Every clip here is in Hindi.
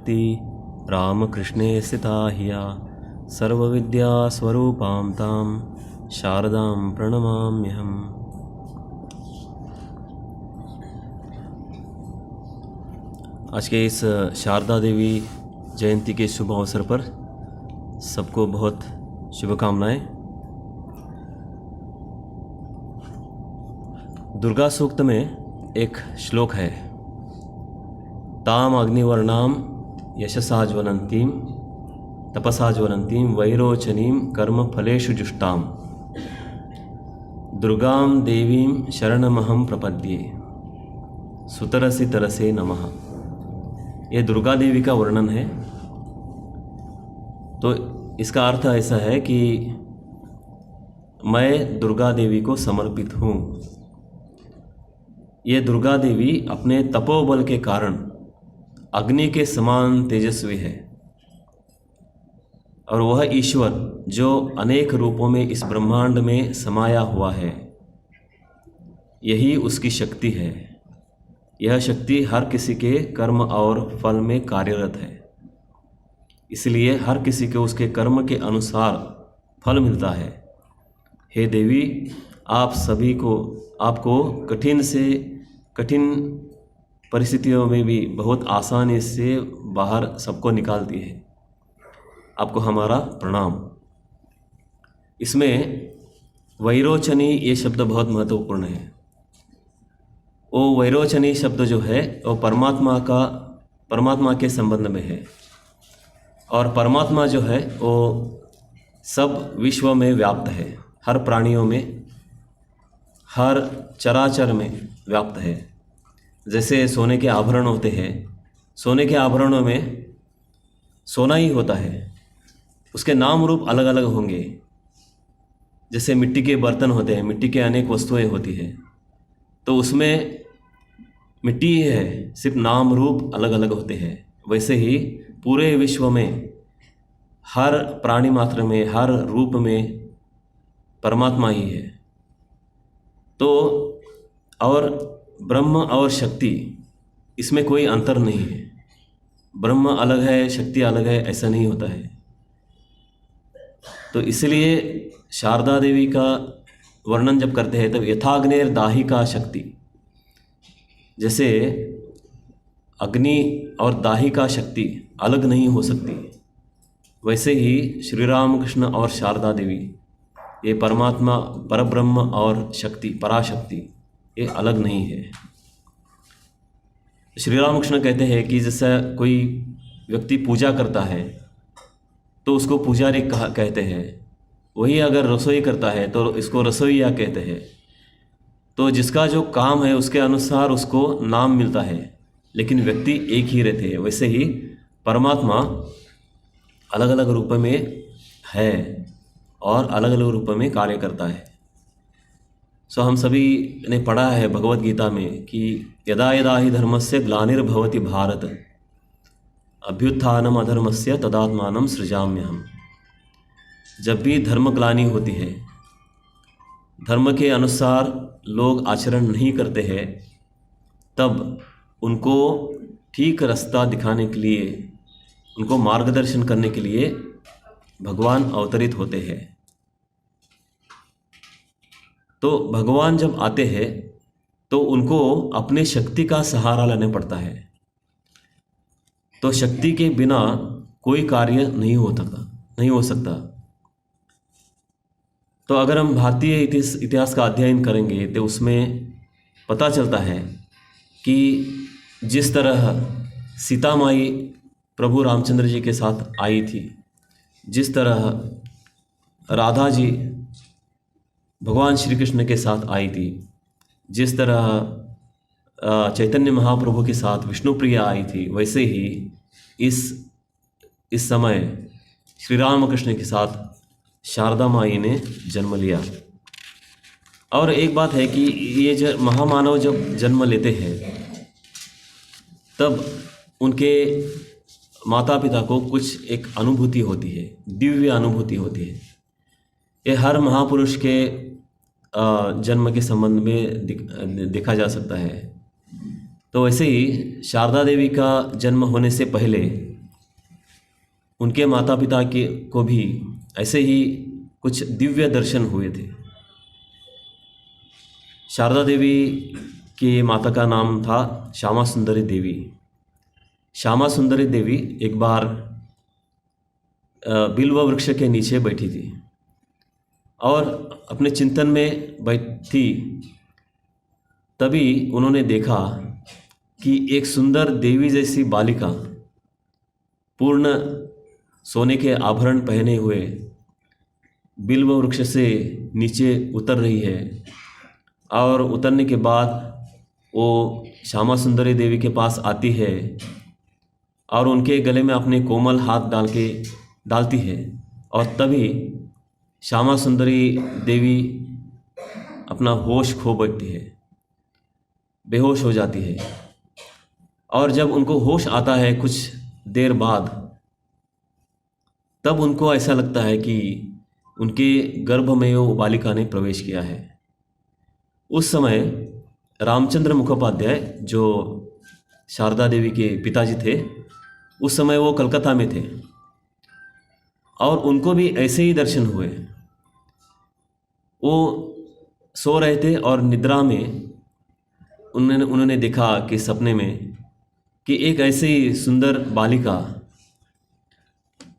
भक्ति रामकृष्णे स्थिता हिया सर्वविद्यास्वरूपां तां शारदां प्रणमाम्यहम्। आज के इस शारदा देवी जयंती के शुभ अवसर पर सबको बहुत शुभकामनाएं। दुर्गा सूक्त में एक श्लोक है, ताम अग्निवर्णाम यशसा ज्वलंतीम तपसा ज्वलंतीम वैरोचनीम कर्म फलेषु जुष्टाम दुर्गाम देवीम शरणमहम प्रपद्ये सुतरसी तरसे नमः। ये दुर्गा देवी का वर्णन है। तो इसका अर्थ ऐसा है कि मैं दुर्गा देवी को समर्पित हूँ। ये दुर्गा देवी अपने तपोबल के कारण अग्नि के समान तेजस्वी है और वह ईश्वर जो अनेक रूपों में इस ब्रह्मांड में समाया हुआ है, यही उसकी शक्ति है। यह शक्ति हर किसी के कर्म और फल में कार्यरत है, इसलिए हर किसी को उसके कर्म के अनुसार फल मिलता है। हे देवी, आप सभी को आपको कठिन से कठिन परिस्थितियों में भी बहुत आसानी से बाहर सबको निकालती है। आपको हमारा प्रणाम। इसमें वैरोचनी ये शब्द बहुत महत्वपूर्ण है। वो वैरोचनी शब्द जो है वो परमात्मा के संबंध में है और परमात्मा जो है वो सब विश्व में व्याप्त है, हर प्राणियों में, हर चराचर में व्याप्त है। जैसे सोने के आभरण होते हैं, सोने के आभरणों में सोना ही होता है, उसके नाम रूप अलग अलग होंगे। जैसे मिट्टी के बर्तन होते हैं, मिट्टी के अनेक वस्तुएं होती हैं, तो उसमें मिट्टी ही है, सिर्फ नाम रूप अलग अलग होते हैं। वैसे ही पूरे विश्व में हर प्राणी मात्र में, हर रूप में परमात्मा ही है। तो और ब्रह्म और शक्ति, इसमें कोई अंतर नहीं है। ब्रह्म अलग है, शक्ति अलग है, ऐसा नहीं होता है। तो इसलिए शारदा देवी का वर्णन जब करते हैं तब यथाग्नेर दाहिका शक्ति, जैसे अग्नि और दाहिका शक्ति अलग नहीं हो सकती, वैसे ही श्री राम कृष्ण और शारदा देवी, ये परमात्मा परब्रह्म और शक्ति पराशक्ति, ये अलग नहीं है। श्री राम कृष्ण कहते हैं कि जैसा कोई व्यक्ति पूजा करता है तो उसको पुजारी कहते हैं, वही अगर रसोई करता है तो इसको रसोईया कहते हैं। तो जिसका जो काम है उसके अनुसार उसको नाम मिलता है, लेकिन व्यक्ति एक ही रहते हैं। वैसे ही परमात्मा अलग अलग रूप में है और अलग अलग रूप में कार्य करता है। सो हम सभी ने पढ़ा है भगवत गीता में कि यदा यदा हि धर्मस्य ग्लानिर्भवति भारत अभ्युत्थानम अधर्मस्य तदात्मानं सृजाम्यहम्। जब भी धर्म ग्लानि होती है, धर्म के अनुसार लोग आचरण नहीं करते हैं, तब उनको ठीक रास्ता दिखाने के लिए, उनको मार्गदर्शन करने के लिए भगवान अवतरित होते हैं। तो भगवान जब आते हैं तो उनको अपने शक्ति का सहारा लेना पड़ता है। तो शक्ति के बिना कोई कार्य नहीं हो सकता। तो अगर हम भारतीय इतिहास का अध्ययन करेंगे तो उसमें पता चलता है कि जिस तरह सीता माई प्रभु रामचंद्र जी के साथ आई थी, जिस तरह राधा जी भगवान श्री कृष्ण के साथ आई थी, जिस तरह चैतन्य महाप्रभु के साथ विष्णु प्रिया आई थी, वैसे ही इस समय श्री राम कृष्ण के साथ शारदा माई ने जन्म लिया। और एक बात है कि ये जो महामानव जब जन्म लेते हैं तब उनके माता पिता को कुछ एक अनुभूति होती है, दिव्य अनुभूति होती है। ये हर महापुरुष के जन्म के संबंध में देखा जा सकता है। तो वैसे ही शारदा देवी का जन्म होने से पहले उनके माता पिता के को भी ऐसे ही कुछ दिव्य दर्शन हुए थे। शारदा देवी की माता का नाम था श्यामा सुंदरी देवी। श्यामा सुंदरी देवी एक बार बिल्व वृक्ष के नीचे बैठी थी और अपने चिंतन में बैठी। तभी उन्होंने देखा कि एक सुंदर देवी जैसी बालिका पूर्ण सोने के आभरण पहने हुए बिल्व वृक्ष से नीचे उतर रही है। और उतरने के बाद वो श्यामा सुंदरी देवी के पास आती है और उनके गले में अपने कोमल हाथ डालती है। और तभी श्यामा सुंदरी देवी अपना होश खो बैठती है, बेहोश हो जाती है। और जब उनको होश आता है कुछ देर बाद, तब उनको ऐसा लगता है कि उनके गर्भ में वो बालिका ने प्रवेश किया है। उस समय रामचंद्र मुखोपाध्याय जो शारदा देवी के पिताजी थे, उस समय वो कलकत्ता में थे और उनको भी ऐसे ही दर्शन हुए। वो सो रहे थे और निद्रा में उन्होंने देखा कि सपने में कि एक ऐसी सुंदर बालिका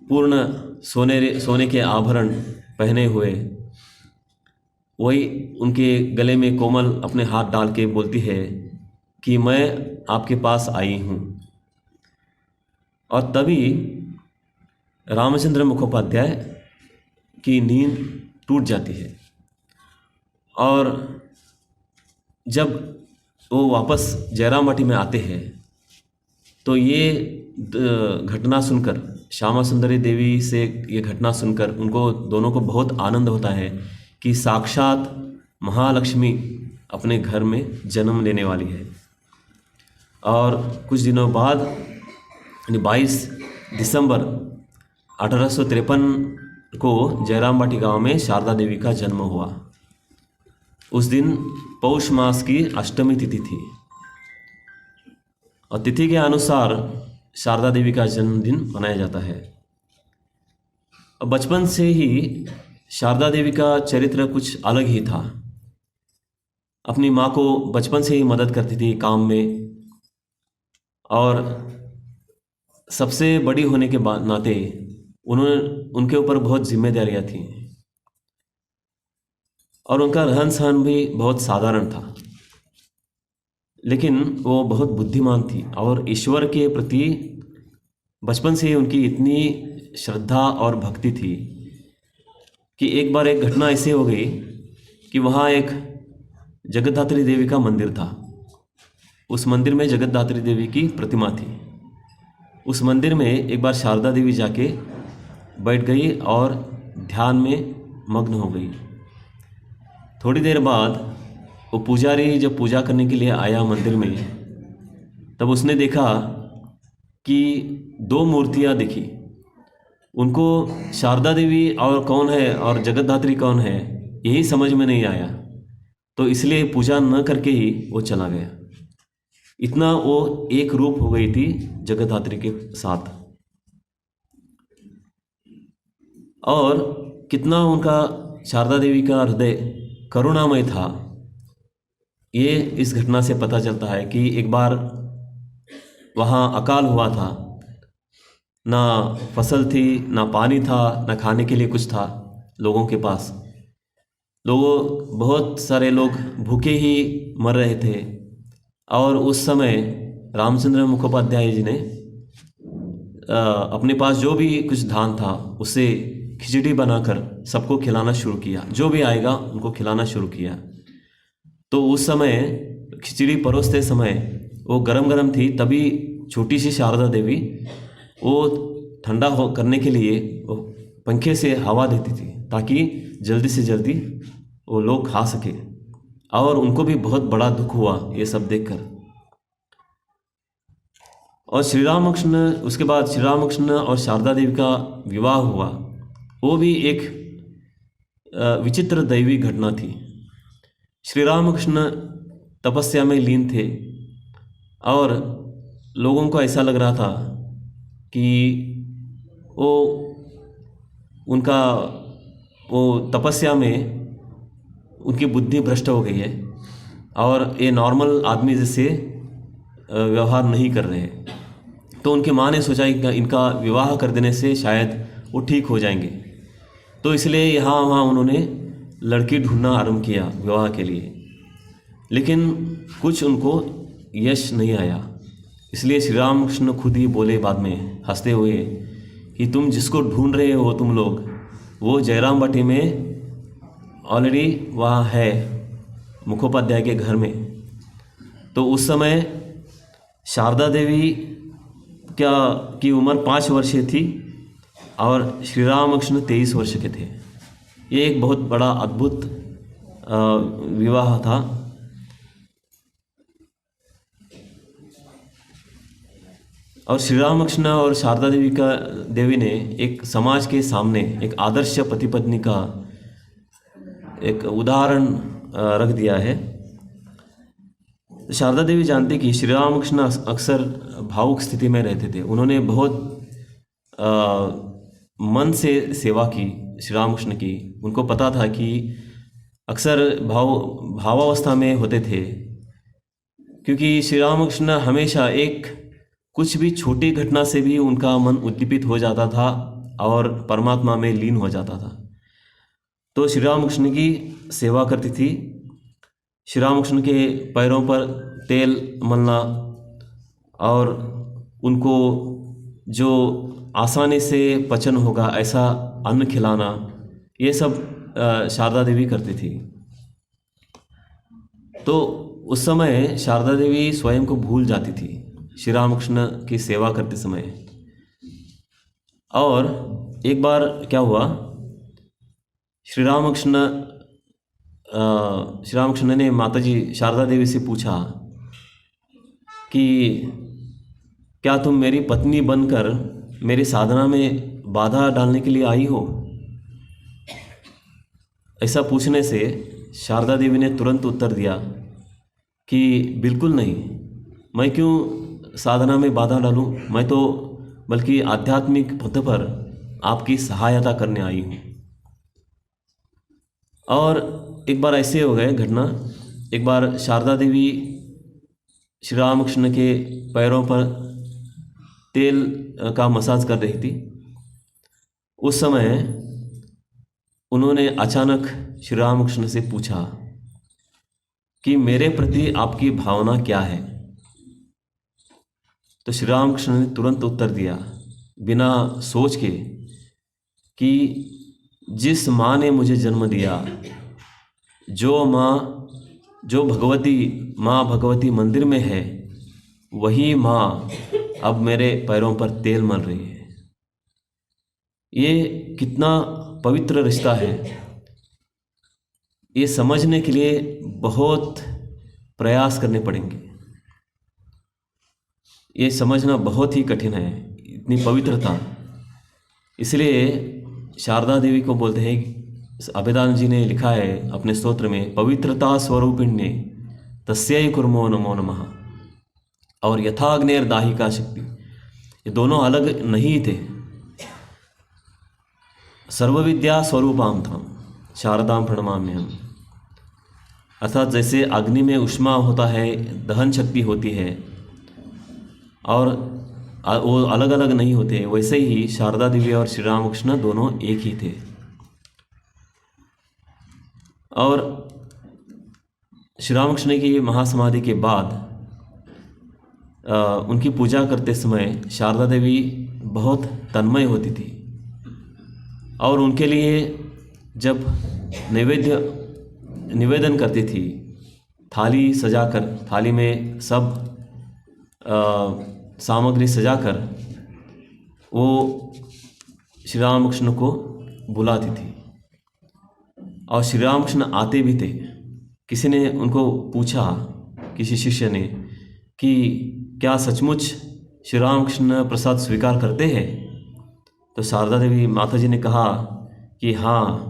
पूर्ण सोने के आभरण पहने हुए, वही उनके गले में कोमल अपने हाथ डाल के बोलती है कि मैं आपके पास आई हूँ। और तभी रामचंद्र मुखोपाध्याय की नींद टूट जाती है। और जब वो वापस जयराम बाटी में आते हैं तो ये घटना सुनकर, श्यामा सुंदरी देवी से ये घटना सुनकर उनको दोनों को बहुत आनंद होता है कि साक्षात महालक्ष्मी अपने घर में जन्म लेने वाली है। और कुछ दिनों बाद 22 दिसंबर 1853 को जयराम बाटी गांव में शारदा देवी का जन्म हुआ। उस दिन पौष मास की अष्टमी तिथि थी और तिथि के अनुसार शारदा देवी का जन्मदिन मनाया जाता है। बचपन से ही शारदा देवी का चरित्र कुछ अलग ही था। अपनी माँ को बचपन से ही मदद करती थी काम में, और सबसे बड़ी होने के नाते उनके ऊपर बहुत जिम्मेदारियाँ थीं और उनका रहन सहन भी बहुत साधारण था। लेकिन वो बहुत बुद्धिमान थी और ईश्वर के प्रति बचपन से ही उनकी इतनी श्रद्धा और भक्ति थी कि एक बार एक घटना ऐसी हो गई कि वहाँ एक जगद्धात्री देवी का मंदिर था। उस मंदिर में जगद्धात्री देवी की प्रतिमा थी। उस मंदिर में एक बार शारदा देवी जाके बैठ गई और ध्यान में मग्न हो गई। थोड़ी देर बाद वो पुजारी जब पूजा करने के लिए आया मंदिर में, तब उसने देखा कि 2 मूर्तियां दिखी। उनको शारदा देवी और कौन है और जगद्धात्री कौन है यही समझ में नहीं आया, तो इसलिए पूजा न करके ही वो चला गया। इतना वो एक रूप हो गई थी जगद्धात्री के साथ। और कितना उनका शारदा देवी का हृदय करुणामय था, ये इस घटना से पता चलता है कि एक बार वहाँ अकाल हुआ था। ना फसल थी, ना पानी था, ना खाने के लिए कुछ था लोगों के पास। बहुत सारे लोग भूखे ही मर रहे थे। और उस समय रामचंद्र मुखोपाध्याय जी ने अपने पास जो भी कुछ धान था उससे खिचड़ी बनाकर सबको खिलाना शुरू किया। जो भी आएगा उनको खिलाना शुरू किया। तो उस समय खिचड़ी परोसते समय वो गरम गरम थी, तभी छोटी सी शारदा देवी वो ठंडा करने के लिए वो पंखे से हवा देती थी ताकि जल्दी से जल्दी वो लोग खा सके। और उनको भी बहुत बड़ा दुख हुआ ये सब देखकर। और श्री रामकृष्ण, उसके बाद श्री रामकृष्ण और शारदा देवी का विवाह हुआ। वो भी एक विचित्र दैवी घटना थी। श्री रामकृष्ण तपस्या में लीन थे और लोगों को ऐसा लग रहा था कि वो उनका वो तपस्या में उनकी बुद्धि भ्रष्ट हो गई है और ये नॉर्मल आदमी जैसे व्यवहार नहीं कर रहे हैं। तो उनकी माँ ने सोचा कि इनका विवाह कर देने से शायद वो ठीक हो जाएंगे। तो इसलिए यहाँ वहाँ उन्होंने लड़की ढूंढना आरंभ किया विवाह के लिए, लेकिन कुछ उनको यश नहीं आया। इसलिए श्री रामकृष्ण खुद ही बोले बाद में हंसते हुए कि तुम जिसको ढूंढ रहे हो तुम लोग, वो जयराम बाटी में ऑलरेडी वहाँ है, मुखोपाध्याय के घर में। तो उस समय शारदा देवी की उम्र 5 वर्ष थी और श्री रामकृष्ण 23 वर्ष के थे। ये एक बहुत बड़ा अद्भुत विवाह था। और श्री रामकृष्ण और शारदा देवी ने एक समाज के सामने एक आदर्श पति पत्नी का एक उदाहरण रख दिया है। शारदा देवी जानती कि श्री रामकृष्ण अक्सर भावुक स्थिति में रहते थे। उन्होंने बहुत मन से सेवा की श्री रामकृष्ण की। उनको पता था कि अक्सर भावावस्था में होते थे, क्योंकि श्री रामकृष्ण हमेशा कुछ भी छोटी घटना से भी उनका मन उद्दीपित हो जाता था और परमात्मा में लीन हो जाता था। तो श्री रामकृष्ण की सेवा करती थी। श्री रामकृष्ण के पैरों पर तेल मलना और उनको जो आसानी से पचन होगा ऐसा अन्न खिलाना, ये सब शारदा देवी करती थी। तो उस समय शारदा देवी स्वयं को भूल जाती थी श्री रामकृष्ण की सेवा करते समय। और एक बार क्या हुआ, श्री रामकृष्ण ने माताजी शारदा देवी से पूछा कि क्या तुम मेरी पत्नी बनकर मेरी साधना में बाधा डालने के लिए आई हो? ऐसा पूछने से शारदा देवी ने तुरंत उत्तर दिया कि बिल्कुल नहीं, मैं क्यों साधना में बाधा डालूं, मैं तो बल्कि आध्यात्मिक पथ पर आपकी सहायता करने आई हूँ। और एक बार ऐसे हो गए घटना, एक बार शारदा देवी श्री रामकृष्ण के पैरों पर तेल का मसाज कर रही थी। उस समय उन्होंने अचानक श्री रामकृष्ण से पूछा कि मेरे प्रति आपकी भावना क्या है? तो श्री रामकृष्ण ने तुरंत उत्तर दिया बिना सोच के कि जिस माँ ने मुझे जन्म दिया, जो भगवती मंदिर में है, वही माँ अब मेरे पैरों पर तेल मल रही है। ये कितना पवित्र रिश्ता है, ये समझने के लिए बहुत प्रयास करने पड़ेंगे। ये समझना बहुत ही कठिन है, इतनी पवित्रता। इसलिए शारदा देवी को बोलते हैं, अभेदानंद जी ने लिखा है अपने स्तोत्र में, पवित्रता स्वरूपिण्ये तस्यै कुर्मो नमो नमः और यथाग्नेर दाहिका शक्ति। ये दोनों अलग नहीं थे। सर्वविद्या स्वरूपाम था शारदाम प्रणमाम्यहम्। अर्थात जैसे अग्नि में ऊष्मा होता है, दहन शक्ति होती है और वो अलग अलग नहीं होते, वैसे ही शारदा देवी और श्री रामकृष्ण दोनों एक ही थे। और श्री रामकृष्ण की महासमाधि के बाद उनकी पूजा करते समय शारदा देवी बहुत तन्मय होती थी और उनके लिए जब निवेदन करती थी, थाली सजाकर, थाली में सब सामग्री सजाकर वो श्री रामकृष्ण को बुलाती थी और श्री रामकृष्ण आते भी थे। किसी ने उनको पूछा, किसी शिष्य ने, कि क्या सचमुच श्री रामकृष्ण प्रसाद स्वीकार करते हैं? तो शारदा देवी माताजी ने कहा कि हाँ,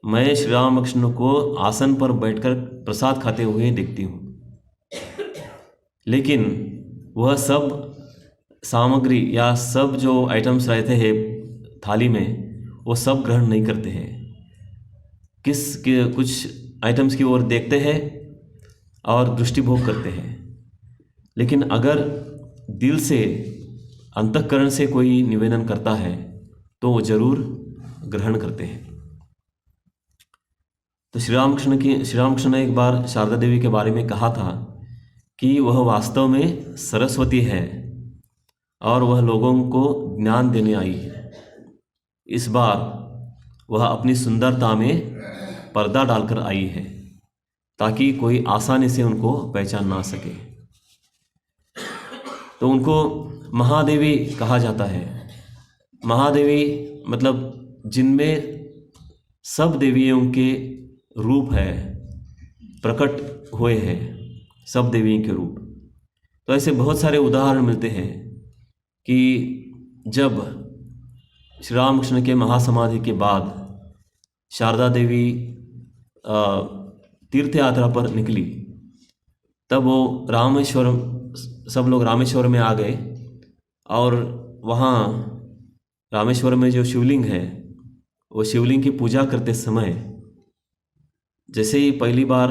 मैं श्री रामकृष्ण को आसन पर बैठकर प्रसाद खाते हुए देखती हूँ, लेकिन वह सब सामग्री या सब जो आइटम्स रहते हैं थाली में वो सब ग्रहण नहीं करते हैं। कुछ आइटम्स की ओर देखते हैं और दृष्टिभोग करते हैं, लेकिन अगर दिल से अंतःकरण से कोई निवेदन करता है तो वो जरूर ग्रहण करते हैं। तो श्री रामकृष्ण ने एक बार शारदा देवी के बारे में कहा था कि वह वास्तव में सरस्वती है और वह लोगों को ज्ञान देने आई है। इस बार वह अपनी सुंदरता में पर्दा डालकर आई है ताकि कोई आसानी से उनको पहचान ना सके। तो उनको महादेवी कहा जाता है। महादेवी मतलब जिनमें सब देवियों के रूप है, प्रकट हुए हैं सब देवियों के रूप। तो ऐसे बहुत सारे उदाहरण मिलते हैं कि जब श्री रामकृष्ण के महासमाधि के बाद शारदा देवी तीर्थ यात्रा पर निकली, तब वो सब लोग रामेश्वर में आ गए और वहाँ रामेश्वर में जो शिवलिंग है, वो शिवलिंग की पूजा करते समय जैसे ही पहली बार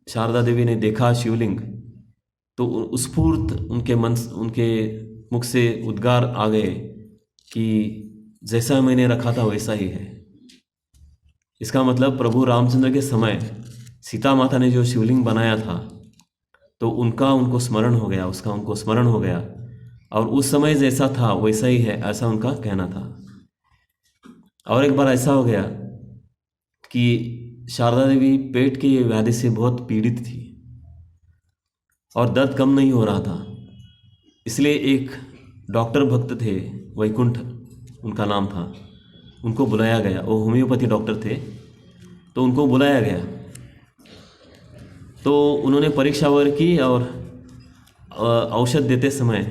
शारदा देवी ने देखा शिवलिंग, तो स्फूर्त उनके मुख से उद्गार आ गए कि जैसा मैंने रखा था वैसा ही है। इसका मतलब प्रभु रामचंद्र के समय सीता माता ने जो शिवलिंग बनाया था, तो उनको स्मरण हो गया, उनको स्मरण हो गया और उस समय जैसा था वैसा ही है, ऐसा उनका कहना था। और एक बार ऐसा हो गया कि शारदा देवी पेट की व्याधि से बहुत पीड़ित थी और दर्द कम नहीं हो रहा था। इसलिए एक डॉक्टर भक्त थे, वैकुंठ उनका नाम था, उनको बुलाया गया। वो होम्योपैथी डॉक्टर थे, तो उनको बुलाया गया। तो उन्होंने परीक्षा वगैरह की और औषध देते समय,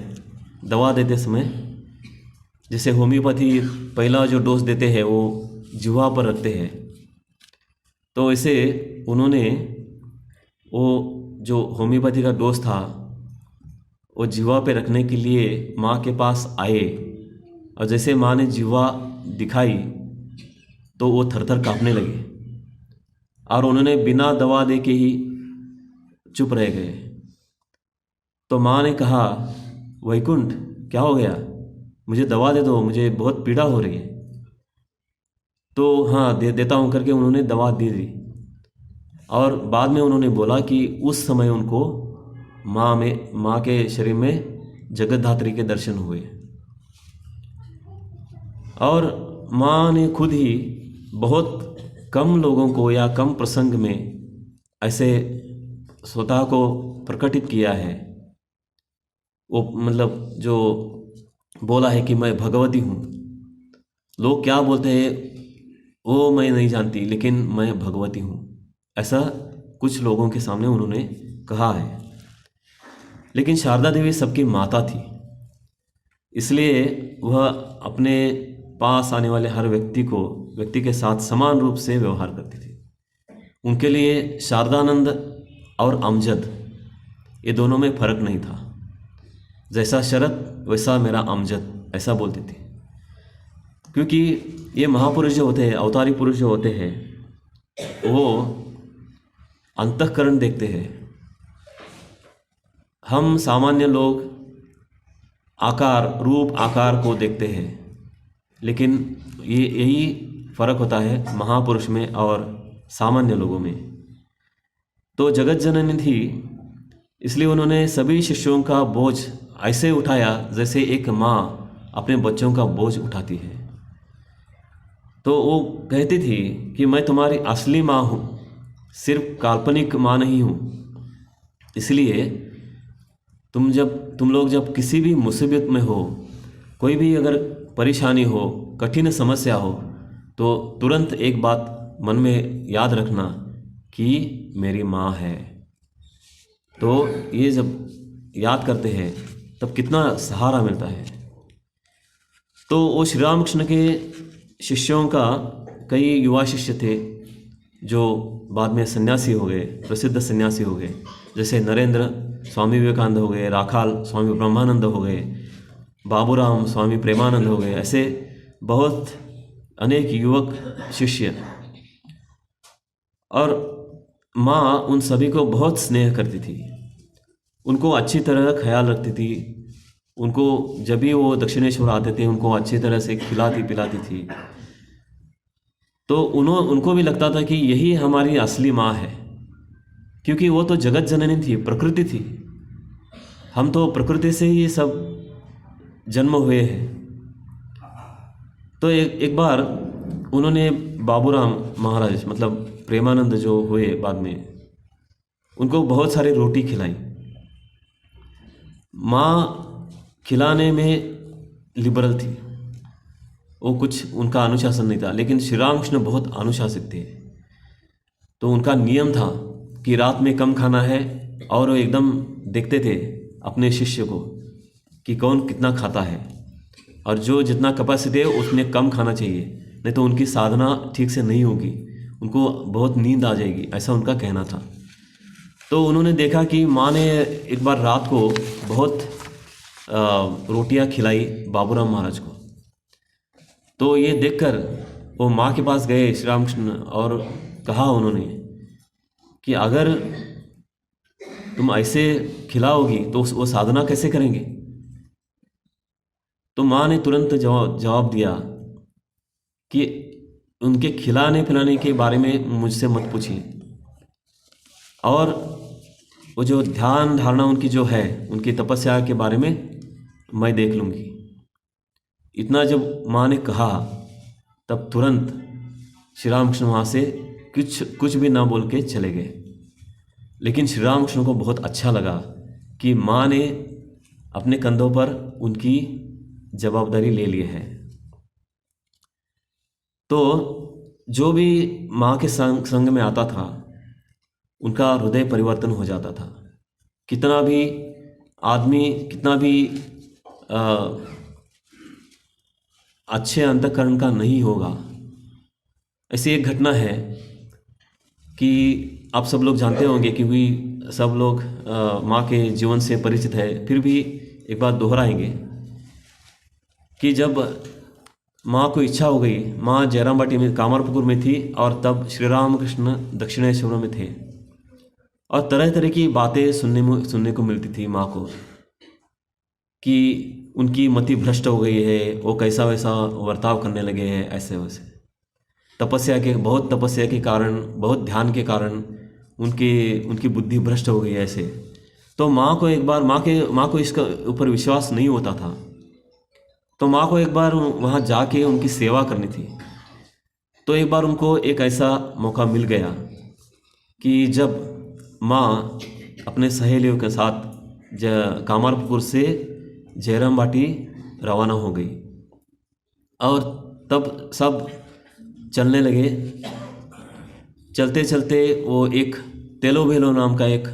दवा देते समय, जैसे होम्योपैथी पहला जो डोज देते हैं वो जिह्वा पर रखते हैं, तो ऐसे उन्होंने वो जो होम्योपैथी का डोज था वो जिह्वा पे रखने के लिए माँ के पास आए और जैसे माँ ने जिह्वा दिखाई तो वो थरथर काँपने लगे और उन्होंने बिना दवा दे के ही चुप रह गए। तो माँ ने कहा, वैकुंठ क्या हो गया, मुझे दवा दे दो, मुझे बहुत पीड़ा हो रही है। तो हाँ देता हूँ करके उन्होंने दवा दे दी। और बाद में उन्होंने बोला कि उस समय उनको माँ के शरीर में जगतधात्री के दर्शन हुए और माँ ने खुद ही बहुत कम लोगों को या कम प्रसंग में ऐसे स्वतः को प्रकटित किया है। वो मतलब जो बोला है कि मैं भगवती हूँ। लोग क्या बोलते हैं वो मैं नहीं जानती, लेकिन मैं भगवती हूँ, ऐसा कुछ लोगों के सामने उन्होंने कहा है। लेकिन शारदा देवी सबकी माता थी, इसलिए वह अपने पास आने वाले हर व्यक्ति के साथ समान रूप से व्यवहार करती थी। उनके लिए शारदानंद और अमजद ये दोनों में फर्क नहीं था। जैसा शरद वैसा मेरा अमजद, ऐसा बोलती थी। क्योंकि ये महापुरुष जो होते हैं, अवतारी पुरुष जो होते हैं, वो अंतःकरण देखते हैं। हम सामान्य लोग रूप आकार को देखते हैं, लेकिन यही फर्क होता है महापुरुष में और सामान्य लोगों में। तो जगत जननी थी, इसलिए उन्होंने सभी शिष्यों का बोझ ऐसे उठाया जैसे एक माँ अपने बच्चों का बोझ उठाती है। तो वो कहती थी कि मैं तुम्हारी असली माँ हूँ, सिर्फ काल्पनिक माँ नहीं हूँ। इसलिए तुम लोग जब किसी भी मुसीबत में हो, कोई भी अगर परेशानी हो, कठिन समस्या हो, तो तुरंत एक बात मन में याद रखना कि मेरी माँ है। तो ये जब याद करते हैं तब कितना सहारा मिलता है। तो वो श्री रामकृष्ण के शिष्यों का कई युवा शिष्य थे जो बाद में सन्यासी हो गए, प्रसिद्ध सन्यासी हो गए। जैसे नरेंद्र स्वामी विवेकानंद हो गए, राखाल स्वामी ब्रह्मानंद हो गए, बाबूराम स्वामी प्रेमानंद हो गए। ऐसे बहुत अनेक युवक शिष्य, और माँ उन सभी को बहुत स्नेह करती थी, उनको अच्छी तरह ख्याल रखती थी। उनको जब भी वो दक्षिणेश्वर आते थे उनको अच्छी तरह से खिलाती पिलाती थी। तो उनको भी लगता था कि यही हमारी असली माँ है, क्योंकि वो तो जगत जननी थी, प्रकृति थी। हम तो प्रकृति से ही सब जन्म हुए हैं। तो एक बार उन्होंने बाबूराम महाराज मतलब प्रेमानंद जो हुए बाद में, उनको बहुत सारी रोटी खिलाई। माँ खिलाने में लिबरल थी, वो कुछ उनका अनुशासन नहीं था, लेकिन श्री रामकृष्ण बहुत अनुशासित थे। तो उनका नियम था कि रात में कम खाना है, और वो एकदम देखते थे अपने शिष्य को कि कौन कितना खाता है, और जो जितना कैपेसिटी है उसमें कम खाना चाहिए, नहीं तो उनकी साधना ठीक से नहीं होगी, उनको बहुत नींद आ जाएगी, ऐसा उनका कहना था। तो उन्होंने देखा कि माँ ने एक बार रात को बहुत रोटियां खिलाई बाबूराम महाराज को। तो ये देखकर वो माँ के पास गए श्री रामकृष्ण, और कहा उन्होंने कि अगर तुम ऐसे खिलाओगी तो वो साधना कैसे करेंगे। तो माँ ने तुरंत जवाब दिया कि उनके खिलाने पिलाने के बारे में मुझसे मत पूछिए, और वो जो ध्यान धारणा उनकी जो है, उनकी तपस्या के बारे में मैं देख लूँगी। इतना जब माँ ने कहा तब तुरंत श्री रामकृष्ण वहाँ से कुछ भी ना बोल के चले गए। लेकिन श्री रामकृष्ण को बहुत अच्छा लगा कि माँ ने अपने कंधों पर उनकी जवाबदारी ले ली है। तो जो भी माँ के संग में आता था उनका हृदय परिवर्तन हो जाता था। कितना भी आदमी कितना भी अच्छे अंतःकरण का नहीं होगा। ऐसी एक घटना है कि आप सब लोग जानते होंगे, क्योंकि सब लोग माँ के जीवन से परिचित है, फिर भी एक बात दोहराएंगे कि जब माँ को इच्छा हो गई, माँ जयराम बाटी में कामरपुकुर में थी, और तब श्री रामकृष्ण दक्षिणेश्वर में थे, और तरह तरह की बातें सुनने को मिलती थी माँ को कि उनकी मति भ्रष्ट हो गई है, वो कैसा वैसा वर्ताव करने लगे हैं, ऐसे वैसे। बहुत तपस्या के कारण, बहुत ध्यान के कारण उनकी बुद्धि भ्रष्ट हो गई है ऐसे। तो माँ को एक बार माँ को इसका ऊपर विश्वास नहीं होता था। तो माँ को एक बार वहाँ जाके उनकी सेवा करनी थी। तो एक बार उनको एक ऐसा मौका मिल गया कि जब माँ अपने सहेलियों के साथ कामरपुकुर से जयराम बाटी रवाना हो गई, और तब सब चलने लगे। चलते चलते वो एक तेलो भेलो नाम का एक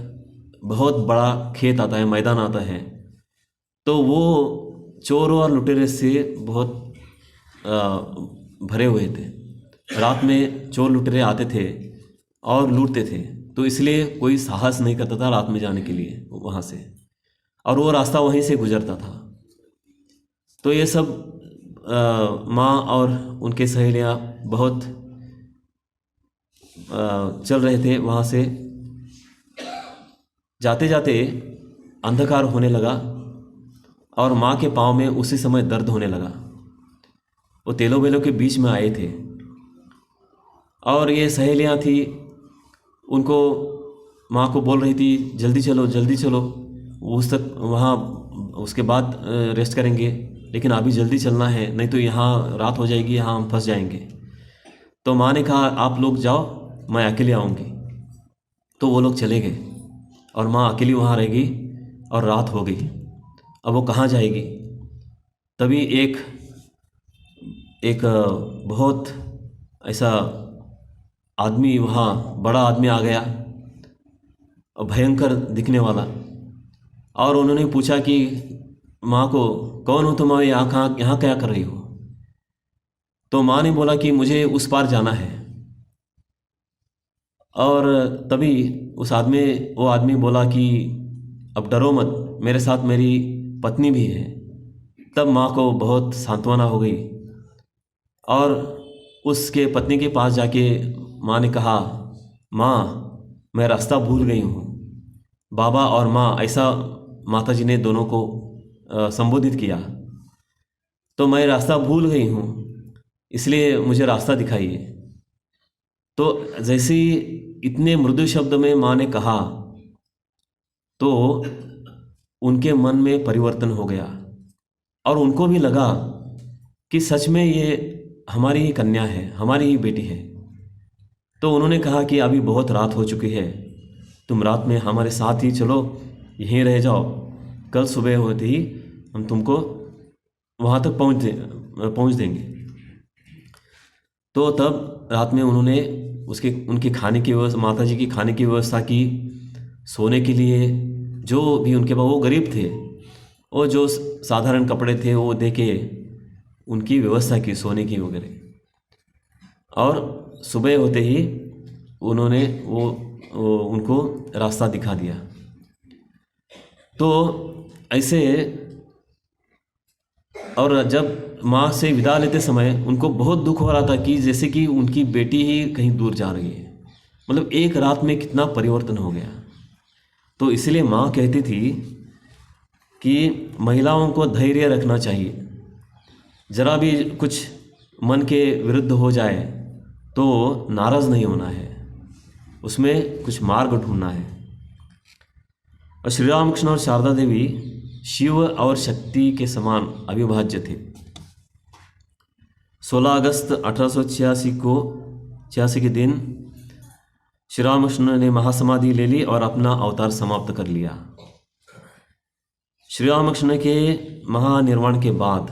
बहुत बड़ा खेत आता है, मैदान आता है। तो वो चोरों और लुटेरे से बहुत भरे हुए थे। रात में चोर लुटेरे आते थे और लूटते थे, तो इसलिए कोई साहस नहीं करता था रात में जाने के लिए वहाँ से, और वो रास्ता वहीं से गुजरता था। तो ये सब माँ और उनके सहेलियाँ बहुत चल रहे थे। वहाँ से जाते जाते अंधकार होने लगा, और माँ के पाँव में उसी समय दर्द होने लगा। वो तेलो बेलो के बीच में आए थे, और ये सहेलियाँ थी, उनको माँ को बोल रही थी जल्दी चलो जल्दी चलो, उस तक वहाँ उसके बाद रेस्ट करेंगे, लेकिन अभी जल्दी चलना है, नहीं तो यहाँ रात हो जाएगी, यहाँ हम फंस जाएंगे। तो माँ ने कहा आप लोग जाओ, मैं अकेले आऊँगी। तो वो लोग चले गए, और माँ अकेली वहाँ रहेगी, और रात हो गई। अब वो कहाँ जाएगी। तभी एक बहुत ऐसा आदमी, वहाँ बड़ा आदमी आ गया, भयंकर दिखने वाला, और उन्होंने पूछा कि माँ को कौन हो तुम, यहाँ क्या कर रही हो। तो माँ ने बोला कि मुझे उस पार जाना है। और तभी वो आदमी बोला कि अब डरो मत, मेरे साथ मेरी पत्नी भी है। तब माँ को बहुत सांत्वना हो गई और उसके पत्नी के पास जाके माँ ने कहा, माँ मैं रास्ता भूल गई हूँ। बाबा और माँ ऐसा माता जी ने दोनों को संबोधित किया। तो मैं रास्ता भूल गई हूँ, इसलिए मुझे रास्ता दिखाइए। तो जैसे ही इतने मृदु शब्द में माँ ने कहा तो उनके मन में परिवर्तन हो गया और उनको भी लगा कि सच में ये हमारी ही कन्या है, हमारी ही बेटी है। तो उन्होंने कहा कि अभी बहुत रात हो चुकी है, तुम रात में हमारे साथ ही चलो, यहीं रह जाओ, कल सुबह होते ही हम तुमको वहाँ तक पहुँच देंगे। तो तब रात में उन्होंने उनके खाने की व्यवस्था, माता जी की खाने की व्यवस्था की, सोने के लिए जो भी उनके पास, वो गरीब थे, और जो साधारण कपड़े थे वो दे के उनकी व्यवस्था की सोने की वगैरह। और सुबह होते ही उन्होंने वो उनको रास्ता दिखा दिया। तो ऐसे, और जब माँ से विदा लेते समय उनको बहुत दुख हो रहा था कि जैसे कि उनकी बेटी ही कहीं दूर जा रही है। मतलब एक रात में कितना परिवर्तन हो गया। तो इसलिए माँ कहती थी कि महिलाओं को धैर्य रखना चाहिए, जरा भी कुछ मन के विरुद्ध हो जाए तो नाराज़ नहीं होना है, उसमें कुछ मार्ग ढूंढना है। और श्री रामकृष्ण और शारदा देवी शिव और शक्ति के समान अविभाज्य थे। 16 अगस्त 1886 के दिन श्री रामकृष्ण ने महासमाधि ले ली और अपना अवतार समाप्त कर लिया। श्री रामकृष्ण के महानिर्वाण के बाद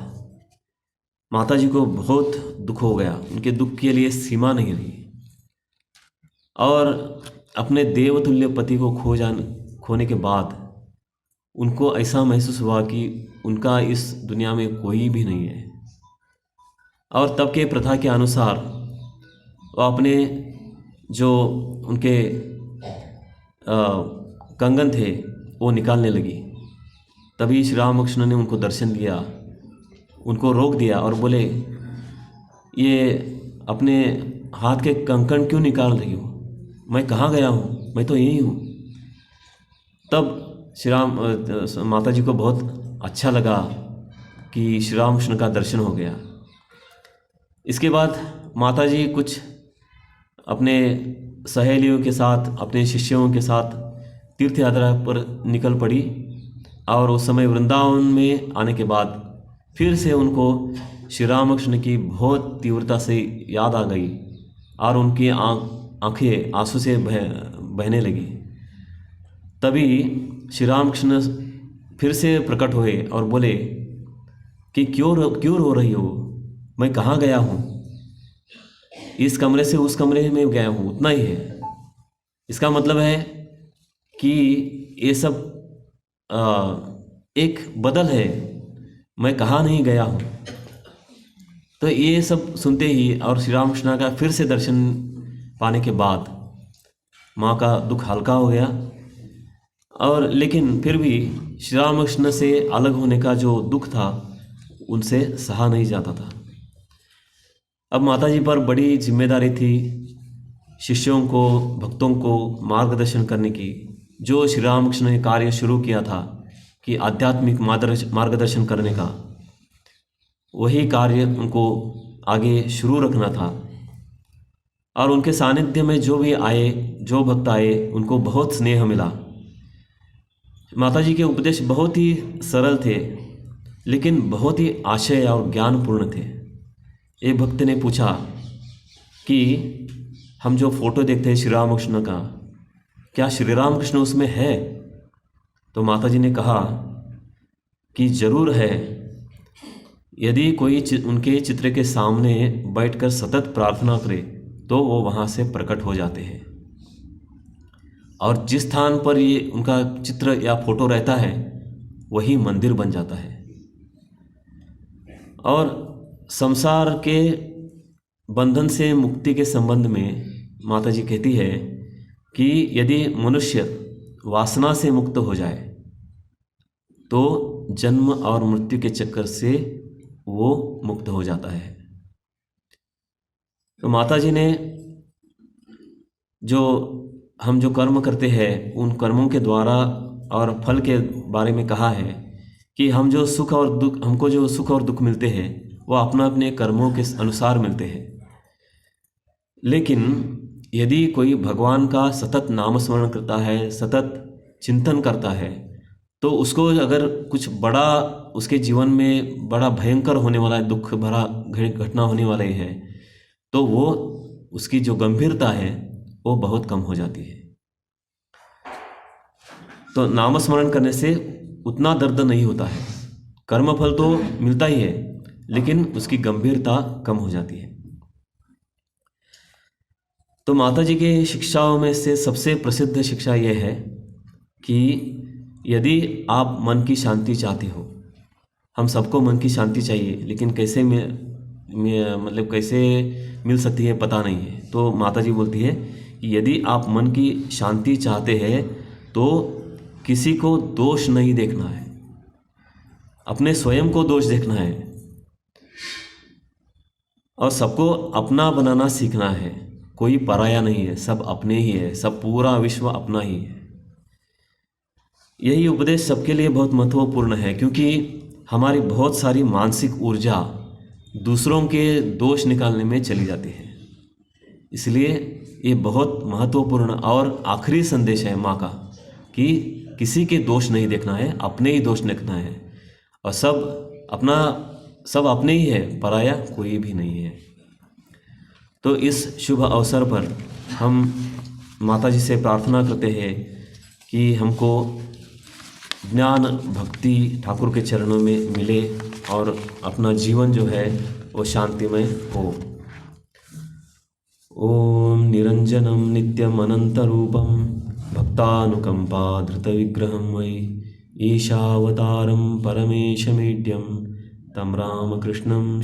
माता जी को बहुत दुख हो गया, उनके दुख के लिए सीमा नहीं रही। और अपने देवतुल्य पति को खोने के बाद उनको ऐसा महसूस हुआ कि उनका इस दुनिया में कोई भी नहीं है। और तब के प्रथा के अनुसार वो अपने जो उनके कंगन थे वो निकालने लगी। तभी श्री रामकृष्ण ने उनको दर्शन दिया, उनको रोक दिया और बोले, ये अपने हाथ के कंकण क्यों निकाल रही हो? मैं कहाँ गया हूँ? मैं तो यही हूँ। तब माता जी को बहुत अच्छा लगा कि श्री रामकृष्ण का दर्शन हो गया। इसके बाद माता जी कुछ अपने सहेलियों के साथ, अपने शिष्यों के साथ तीर्थ यात्रा पर निकल पड़ी। और उस समय वृंदावन में आने के बाद फिर से उनको श्री रामकृष्ण की बहुत तीव्रता से याद आ गई और उनकी आंखें आंसू से बहने लगी। तभी श्री रामकृष्ण फिर से प्रकट हुए और बोले कि क्यों रो रही हो? मैं कहाँ गया हूँ? इस कमरे से उस कमरे में गया हूँ, उतना ही है। इसका मतलब है कि ये सब एक बदल है, मैं कहाँ नहीं गया हूँ। तो ये सब सुनते ही और श्री रामकृष्ण का फिर से दर्शन पाने के बाद माँ का दुख हल्का हो गया। और लेकिन फिर भी श्री रामकृष्ण से अलग होने का जो दुख था उनसे सहा नहीं जाता था। अब माता जी पर बड़ी जिम्मेदारी थी शिष्यों को, भक्तों को मार्गदर्शन करने की। जो श्री रामकृष्ण ने कार्य शुरू किया था कि आध्यात्मिक मार्गदर्शन करने का, वही कार्य उनको आगे शुरू रखना था। और उनके सानिध्य में जो भी आए, जो भक्त आए, उनको बहुत स्नेह मिला। माता जी के उपदेश बहुत ही सरल थे लेकिन बहुत ही आशय और ज्ञानपूर्ण थे। एक भक्त ने पूछा कि हम जो फोटो देखते हैं श्री रामकृष्ण का, क्या श्री रामकृष्ण उसमें है? तो माता जी ने कहा कि जरूर है। यदि कोई उनके चित्र के सामने बैठकर सतत प्रार्थना करे तो वो वहाँ से प्रकट हो जाते हैं। और जिस स्थान पर ये उनका चित्र या फोटो रहता है वही मंदिर बन जाता है। और संसार के बंधन से मुक्ति के संबंध में माता जी कहती है कि यदि मनुष्य वासना से मुक्त हो जाए तो जन्म और मृत्यु के चक्कर से वो मुक्त हो जाता है। तो माता जी ने जो हम जो कर्म करते हैं उन कर्मों के द्वारा और फल के बारे में कहा है कि हम जो सुख और दुख हमको जो सुख और दुख मिलते हैं वो अपना अपने कर्मों के अनुसार मिलते हैं। लेकिन यदि कोई भगवान का सतत नाम स्मरण करता है, सतत चिंतन करता है, तो उसको अगर कुछ बड़ा उसके जीवन में बड़ा भयंकर होने वाला है, दुख भरा घटना होने वाली है, तो वो उसकी जो गंभीरता है वो बहुत कम हो जाती है। तो नाम स्मरण करने से उतना दर्द नहीं होता है। कर्मफल तो मिलता ही है, लेकिन उसकी गंभीरता कम हो जाती है। तो माता जी की शिक्षाओं में से सबसे प्रसिद्ध शिक्षा यह है कि यदि आप मन की शांति चाहते हो, हम सबको मन की शांति चाहिए, लेकिन कैसे मतलब कैसे मिल सकती है पता नहीं है। तो माता जी बोलती है कि यदि आप मन की शांति चाहते हैं तो किसी को दोष नहीं देखना है, अपने स्वयं को दोष देखना है और सबको अपना बनाना सीखना है। कोई पराया नहीं है, सब अपने ही है, सब पूरा विश्व अपना ही है। यही उपदेश सबके लिए बहुत महत्वपूर्ण है, क्योंकि हमारी बहुत सारी मानसिक ऊर्जा दूसरों के दोष निकालने में चली जाती है। इसलिए ये बहुत महत्वपूर्ण और आखिरी संदेश है माँ का कि किसी के दोष नहीं देखना है, अपने ही दोष देखना है और सब अपने ही है, पराया कोई भी नहीं है। तो इस शुभ अवसर पर हम माता जी से प्रार्थना करते हैं कि हमको ज्ञान भक्ति ठाकुर के चरणों में मिले और अपना जीवन जो है वो शांतिमय हो। ओम निरंजनम नित्यम अनंतरूपम भक्तानुकंपा धृतविग्रहं वै ईशावतारं परमेशमीड्यं तं रामकृष्णं